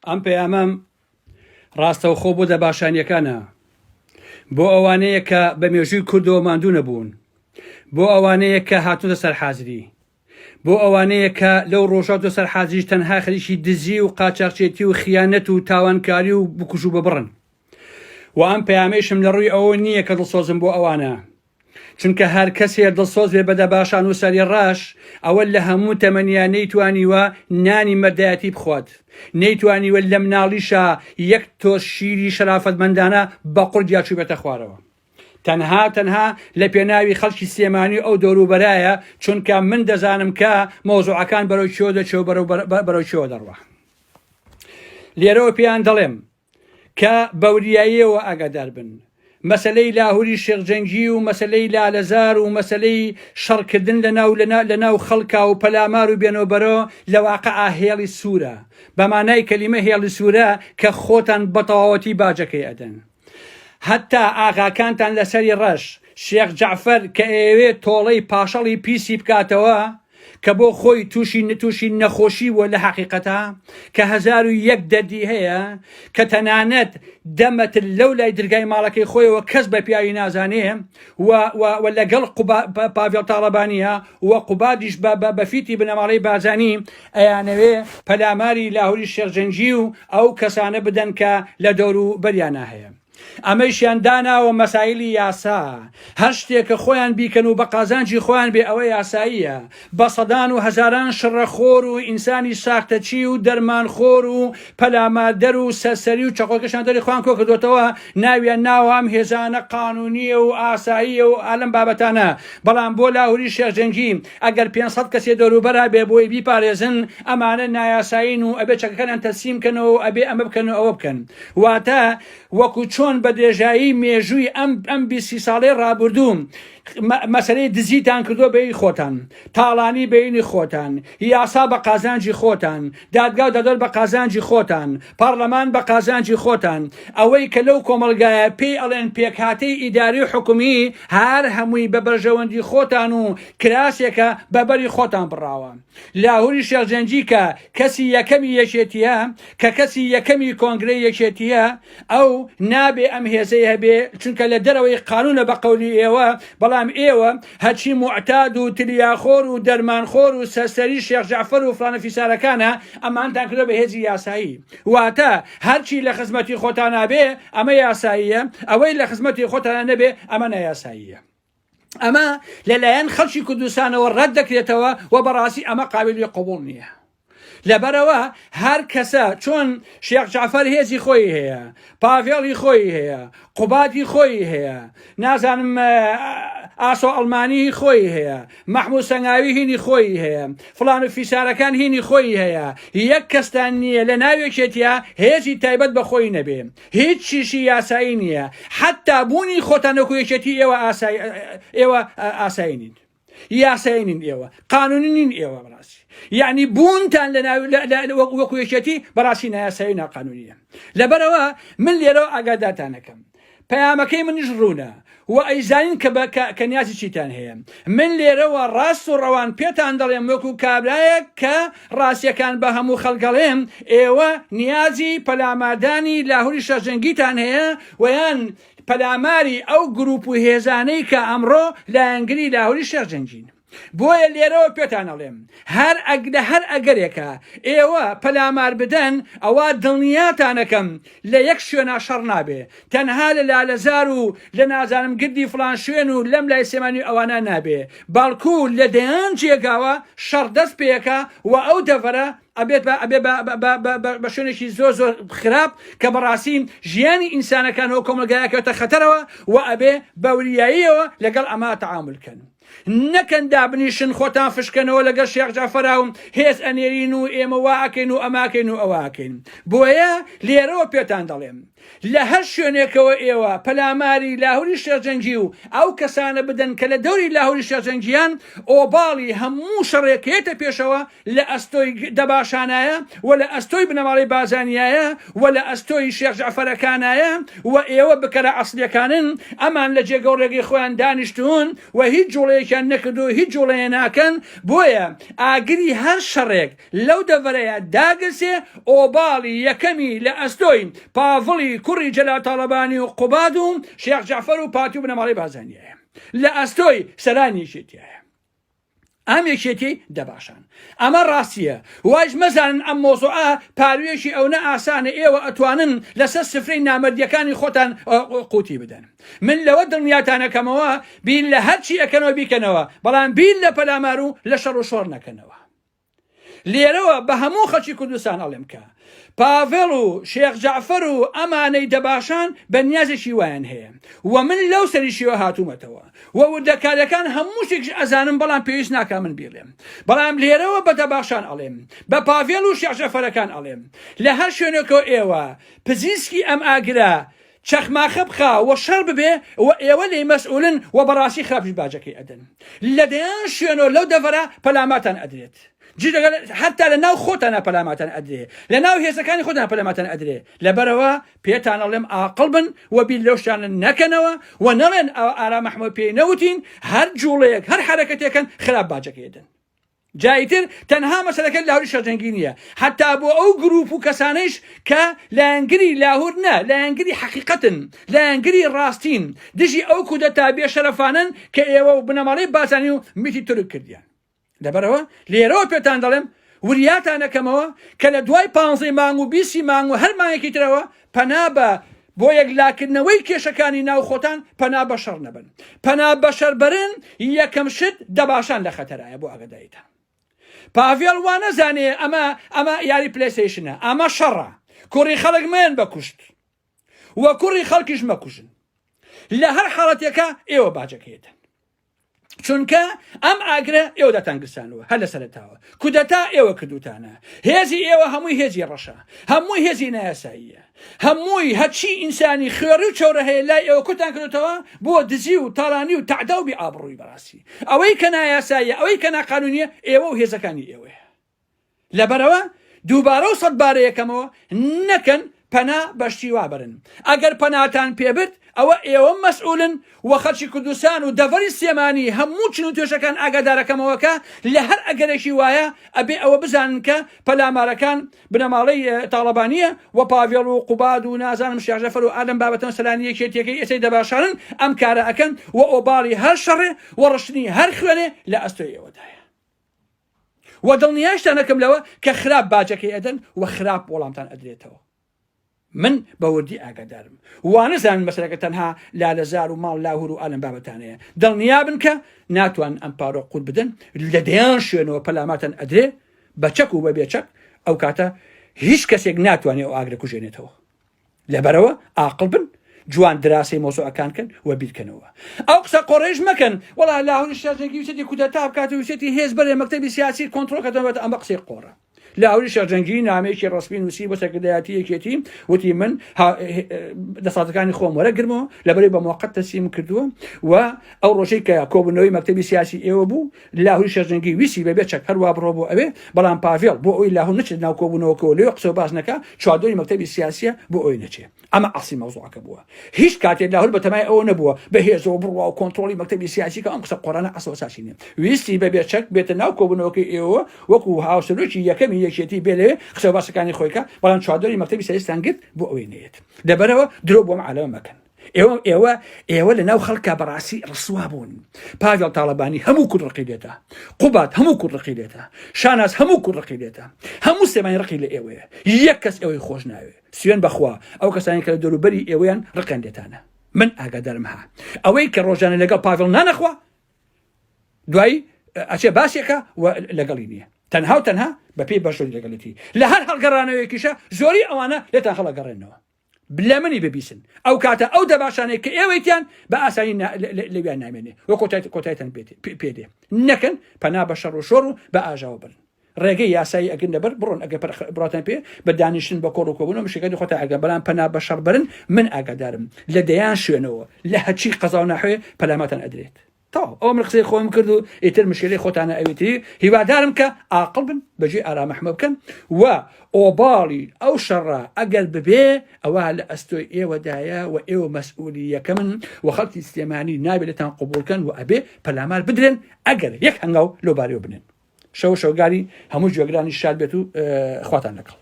ئەم پەیامەم ڕاستەوخۆ بۆ دەباشانیەکانە، بۆ ئەوانەیە کە بە مێژووی کوردەوە ماندوو نەبوون، بۆ ئەوانەیە کە هاتوونە سەرحازری، بۆ ئەوانەیە کە لەو ڕۆژات و سەرحازریش تەنها خەریکی دزی و قاچاقچێتی و خیانەت و تاوانکاری و بکوژ و ببڕن. و ئەم پەیامەیشم لە ڕووی ئەوە نییە کە دڵسۆزم بۆ ئەوانە، چونکە هەر کەسێ دڵسۆز بێ بەدە باشان و سەری ڕاش ئەوە لە هەموو تەمەنیان نەیتوانیوە نانی مەردایەتی بخوات، نەیتوانیوە لە مناڵیشە یەک تۆش شیری شەرافەتمەندانە بە قورد چوو بێتە خوارەوە. تەنها لە پێناوی خەڵکی سێمانی ئەو دەوروبەرایە، چونکە من دەزانم کە مۆزوعەکان بەرەو چۆ دەچێت بەرەو چۆ دەڕوە. لێرەوە پێیان دەڵێم کە بەوریاییەوە ئاگادار بن. مەسلەی لاهوری شێخجەنگی و مەسلەی لالەزار و مەسلەی شەڕکردن لە ناو خەڵکا و پەلامار و بێنەوبەرەوە لە واقعا هێڵی سوورە، بەمانای کەلیمە هێڵی سوورە کە خۆتان بەتەواوەتی باجەکەی ئەدەن. هەتا ئاغاکانتان لەسەری ڕەش شێخ جەعفەر کە ئێوێ تۆڵەی پاشەڵی پیسی بکاتەوە کە بۆ خۆی تووشی نەخۆشی وە لە حەقیقەتە، کە 1001 دەردی هەیە کە تەنانەت دەمەتر لەو لای دەرگای ماڵەکەی خۆیەوە کەس بە پیاوی نازانێ و لەگەڵ پاڤێڵ تاڵەبانیە و قوبادیش بەفیتی بنەماڵەی بازانی ئەیانەوێ پەلاماری لاهوری شێخجەنگی و ئەو کەسانە بدەن کە لە دەور و بەریانە هەیە. ئەمەیشیان داناوە مەسایلی یاسا، هەر شتێکە خۆیان بیکەن و بە قازانجی خۆیان بێ ئەوە یاساییە، بە سەدان و هەزاران شڕەخۆر و ئینسانی ساختەچی و دەرمانخۆر و پەلامادەر و سەرسەری و چەقۆکەشان دەری خۆیان کۆ کردوتەوە ناویان ناوام هێزانە قانونیە و ئاساییە و ئالەم بابەتانە. بەڵام بۆ لاهوری شێخجەنگی ئەگەر 500 کەسێ دەوروبەرا بێ بۆی بیپارێزن ئەمانە نایاساین و ئەبێ چەکەکەیان تەسلیم بکەنەوە و ئەبێ ئەمە بکەن و ئەوە بکەن. واتە وەکو چۆن بە درێژایی مێژووی ئەم 20 ساڵەی ڕابردووم مەسەلەی دزیتان کردو بەی خۆتان، تاڵانی بینی خۆتان، یاسا بە قازانجی خۆتان، دادگا و دەدەر بە قازانجی خۆتان، پارلەمان بە قازانجی خۆتان، ئەوەی کە لەو کۆمەلگایە پێی ئەڵێن پێکهاتەی ئیداری حکومی هەر هەمووی بە بەرژەوەندی خۆتان و کراسێکە بەبەری خۆتان بڕاوە. لاهوری شێخجەنگی کە کەسی یەکەمی یەکێتیە، کە کەسی یەکەمی کۆنگرەی یەکێتیە، ئەو نابێ ئەم هێزەی هەبێ، چونکە لە دەرەوەی قانونە بە قەولی ئێوە، بەڵام ئێوە هەچی معتاد و تریاخۆر و دەرمانخۆر و سەرسەری شێخ جەعفەر و فڵانە فیسارەکانە ئەمانتان کردو بە هێزی یاسایی. واتە هەرچی لە خزمەتی خۆتان نابێ ئەمە یاساییە، ئەوەی لە خزمەتی خۆتان نەبێ ئەمە نەیاساییە. ئەمە لەلایەن خەڵکی کوردستانەوە ڕەت دەکرێتەوە و بەڕاستی ئەمە قابلی قبوڵ نییە. لەبەرەوە هەر کەسە چۆن شێخ جەعفەر هێزی خۆی هەیە، پاڤێڵی خۆی هەیە، قوباتی خۆی هەیە، نازانم ئاسۆ ئەڵمانی خۆی هەیە، مەحموود سەنگاوی هینی خۆی هەیە، فڵان و فیسارەکان هینی خۆی هەیە، یەک کەستان نییە لە ناوێکێتە هێزی تایبەت بە خۆی نەبێ، هیچ چیشی یاسایی نییە، حتا بوونی خۆتان نەکوێکێتی ئێوە ئاسایی نین، یاسایی نین ئێوە، قانونی نین ئێوە بەڕاستی، یعنی بوونتان وەکو یەکێتی بەڕاستی نایاسایی و ناقانونیە. لەبەرەوە من لێرەوە ئاگادارتانەکەم، پەیامەکەی منیش ڕوونە و ئەیزانین کە نیازی چیتان هەیە. من لێرەوە ڕاست و ڕەوان پێتان دەڵێم وەکو کابرایەک کە ڕاستیەکان بە هەموو خەڵگەڵێم، ئێوە نیازی پەلاماردانی لاهوری شێخجەنگیتان هەیە ویان پەلاماری ئەو گروپ و هێزانەی کە ئەمڕۆ لایەنگری لاهوری شێخجەنگین. بۆیە لێرەوە پێتان ئەڵێم لە هەر ئەگەرێکە ئێوە پەلامار بدەن ئەوە دڵنیاتانەکەم لە یەک شوێنە شەڕ نابێ، تەنها لە لالەزار و لە نازانم گردی فڵان شوێن و لەم لای سێمانی ئەوانە نابێ، باڵکو لە دەیان جێگاوە شەڕ دەست پێەکە و ئەو دەڤەرە ئەبێت بە شوێنێکی زۆر خراپ کە بەڕاستی ژیانی ئینسانەکانەوە کۆمەلگایەکەوێتە خەتەرەوە و ئەبێ بەوریاییەوە لەگەڵ ئەمە تەعاملکەن. نەکەن دابنیشن خۆتان فشکەنەوە لەگەڵ شێخ جەعفەراوم هێز ئەنێرین و ئێمە واکەین و ئەماکەین و ئەواکەین. بۆیە لێرەوە پێتان دەڵێم لە هەر شوێنێکەوە ئێوە پەلاماری لاهوری شێخجەنگی و ئەو کەسانە بدەن کە لە دەوری لاهوری شێخجەنگیان ئۆباڵی هەموو شەڕێکێتە پێشەوە لە ئەستۆی دەباشانایە و لە ئەستۆی بنەماڵی بازانیایە و لە ئەستۆی شێخ جەعفەرەکانایە و ئێوە بکەرە ئەسلیەکانن ئەمان لە جێگە و ڕێگەی خۆیان دانیشتون و هیچ جوڵێ جوڵەیەکیان نەکردو هیچ جوڵەیە ناکەن بۆیە ئاگری هەر شەڕێک لەو دەڤەرەیە داگرسێ ئۆباڵی یەکەمی لە ئەستۆی پاڤڵی کوڕی جەلال تاڵەبانی و قوباد و شێخ جەعفەر و پاتی و بنەماڵەی بازانیایە لە ئەستۆی سەرانیشێتیایە ئەم یەکێتی دەباشان ئەمە ڕاستیە واش مەزانن ئەم مۆزوعە پاروێشی ئەو نە ئاسانە ئێوە ئەتوانن لەسەر سفرەی نامەردیەکانی خۆتان قوتی بدەن من لەوە دڵنیاتانەکەمەوە بین لە هەرچی ئەکەنەوە بیکەنەوە بەڵام بین لە پەلامار و لە شەڕ و شۆڕ نەکەنەوە لێرەوە بە هەموو خەڵکی کوردستان ئەڵێم کە پاڤێڵ و شێخ جەعفەر و ئەمانەی دەباشان بەنیازێکی وایان هەیە و من لەو سەریشیوە هاتوومەتەوە و وردەکاریەکان هەموو شتێکش ئەزانم بەڵام پێویست ناکا من بیڵێم بەڵام لێرەوە بە دەباشان ئەڵێم بە پاڤێڵ و شێخ جەعفەرەکان ئەڵێم لە هەر شوێنێکەوە ئێوە پزیسکی ئەم ئاگرە چەخماخە بخا و شەڕ ببێ و ئێوە لێی مەسئولن و بەڕاستی خراپش باجەکەی ئەدەن لە دەیان شوێنەوە لەو دەڤەرە پەلاماتان ئەدرێت حتا لە ناو خۆتانە پەلاماتان ئەدرێ لە ناو هێزەکانی خۆتان پەلاماتان ئەدرێ لەبەرەوە پێتان ئەڵێم ئاقڵ بن و بیر لەو شتانە نەکەنەوە و نەڵێن ئارا مەحموود پێی نەوتین هەر جوڵەیەک هەر حرەکەتێکن خراپ باجەکەیدن جایتر تەنها مەسەلەکە لاهوری شەرجەنگی نییە حتا بۆ ئەو گروپ و کەسانەیش کە لایەنگری لاهور نە لایەنگری حەقیقەتن لایەنگری ڕاستین دژی ئەو کودەتا بێشەرەفانن کە ئێوە و بنەماڵەی بازانی و میتی تورک کردیان لەبەرەوە لێرەوە پێتان دەڵێم وریاتانەکەمەوە کە لە دوای 15 مانگ و 20 مانگ و هەر مانگێکی ترەوە پەنا بە بۆ یەکلاکردنەوەی کێشەکانی ناو خۆتان پەنا بە شەڕ نەبن پەنا بە شەڕبەرن یەکەم شت دەباشان لە خەتەرایە بۆ ئاگاداریتان پاڤێڵ وا نەزانێ ئەمە یاری پلەیستەیشنە ئەمە شەڕە کوڕی خەڵک مێن بەکوشت وە کوڕی خەڵکیش مەکوژن لە هەر حاڵەتێکە ئێوە باجەکەیتن چونکە ئەم ئاگرە ئێوە دەتانگرسانەوە هەر لە سەرەتاوە کودەتا ئێوە کردوتانە هێزی ئێوە هەمووی هێزی ڕەشە هەمووی هێزی نایاساییە هەمووی هەرچی ئینسانی خوێڕی و چۆرە هەیە لای ئێوە کوتان کردوتەوە بۆ دزی و تاڵانی و تعدا و بێئابڕووی بەڕاستی ئەوەی کە نایاساییە ئەوەی کە ناقانونیە ئێوە و هێزەکانی ئێوەیە لەبەرەوە دووبارە و سەدبارە یەکەمەوە نەکەن پەنا بەشتی وابرن ئەگەر پەناتان پێبرد ئەوە ئێوە مەسئولن و خەڵکی کوردستان و دەڤەری سێمانی هەموو چن و توێشەکان ئاگادارەکەمەوەکە لە هەر ئەگەرێکی وایە ئەبێ ئەوە بزانن کە پەلامارەکان بنەماڵەی تاڵەبانیە و پاڤێڵ و قوباد و نازانم شێخ جەعفەر و ئادەم بابەتەوە سەلانی یەکێتیەکەی ئێسەی دەباشانن ئەم کارە ئەکەن و ئۆباڵی هەر شەڕێ و ڕشتنی هەر خوێنێ لە ئەستۆی ئێوەدایە و دڵنیاشتان ئەەکەم لەوە کە خراپ باجەکەی ئەدەن و خراپ وەڵامتان ئەدرێتەوە من بەوردی ئاگادارم وانەزانن مەسەلەکە تەنها لالەزار و ماڵ لاهور و ئالم بابەتانەیە دڵنیابن کە ناتوان ئەم پارۆ قوت بدەن لە دەیان شوێنەوە پەلاماتان ئەدرێ بە چەک و بە بێچەک ئەو کاتە هیچ کەسێک ناتوانێت ئەو ئاگرە کوژێنێتەوە لەبەرەوە ئاقڵ بن جوان دراسی مۆزوعەکان کەن و بیرکەنەوە ئەو قسە قۆڕێژ مەکەن وەڵا لاهوری شەرجەنگی ویسێتی کودەتا بکات و ویسێتی هێز بەرێ مەکتەبی سیاسی کۆنتڕۆڵکەدەوێت ئەمە قسەی قۆڕە لاهوری شەرجەنگی نامەیەکی ڕسمی نووسی بۆ سەرکردایەتی یەکێتی وتی من دەسەڵاتەکانی خۆم وەرەگرمەوە لەبەرەوەی بە موقەت تەسلیم کردووە و ئەو ڕۆژەی کە کۆبوونەوەی مەکتەبی سیاسی ئێوە بوو لاهوری شەرجەنگی ویسی بەبێ چەک هەروە بڕۆ بۆ ئەوێ بەڵام پاڤێڵ بۆ ئەوی لاهور نەچێت ناو کۆبوونەوەکەوە لێ قسە باز نەکا چوادۆری مەکتەبی سیاسیە بۆ ئەوی نەچێ ئەمە ئەسی مەوزوعەکە بووە هیچ کاتێک لاهور بەتەمای ئەوە نەبووە بەهێزەوە بڕوا و کۆنتڕۆڵی مەکتەبی سیاسی کە ئەم قسە قۆڕانە ئەسڵ ئەساسی نییە ویستی بەبێ چەک بێتە ناو کۆبوونەوەکەی ئێوە وەکو هاوسەرۆکی یەکەمی یەکێتی بێ لێ قسە باسەکانی خۆیکە بەڵام چوادۆری مەکتەبی سیاستان گرت بۆ ئەوەی نێت لەبەرەوە درۆ بۆ معلەمە مەکەن ئێوە لە ناو خەڵکە بەڕاستی ڕسوا بوون پاڤێڵ تاڵەبانی هەموو کورد ڕقی لێتە قوباد هەموو کورد ڕقی لێتە شاناز هەموو کورد ڕقی لێتە هەموو سێمانی ڕقی لە ئێوەیە یەک کەس ئێوەی خۆش ناوێ سوێن بەخوا ئەو کەسانی کە لە دەوروبەری ئێوەیان ڕقیان لێتانە من ئاگادارم ها ئەوەی کە ڕۆژانە لەگەڵ پاڤێڵ نانەخوا دوایی ئەچێ باسێکە و لەگەڵی نییە تەنها و تەنها بە پێی بەشۆری لەگەڵێتی لە هەر هەڵگەڕانەوەیکیشە زۆری ئەوانە لێتان هەڵەگەڕێنەوە لە منی ببیسن ئەو کاتە ئەو دەباشانەیە کە ئێوەیتیان بە ئاسانی لەویان نامێنێ وە کۆتایتان پێدێ نەکەن پەنا بە شەڕ و شۆڕ و بە ئاژاوە بن ڕێگەی یاسایی ئەگەن لەبەر بڕۆن ئەگە بڕاتان پێ بە دانیشتن بە کۆڕ و کۆبوونەوە مشکەکەی خۆتە ئەگە بەڵام پەنا بە شەڕ برن من ئاگادارم لە دەیان شوێنەوە لە هەرچی قەزا و ناحوێ پەلاماتان ئەدرێت ئەو من قسەی خۆم کرد و ئیتر مشکلەی خۆتانە ئەوێتی هیوادارم کە عاقڵ بن بەجێ ئارامەحمە بکەن و ئۆباڵی ئەو شەڕە ئەگەر ببێ ئەوە لە ئەستۆی ئێوەدایە و ئێوە مەسئولیەکە من و خەڵکی سلێمانی نابێتتان قوبولکەن و ئەبێ پەلامار بدرێن ئەگەر یەک هەنگاو لۆبارەوە بنێن شەو شەوگاری هەموو جوێگرانی شاد بێت و خواتان لەگەڵ.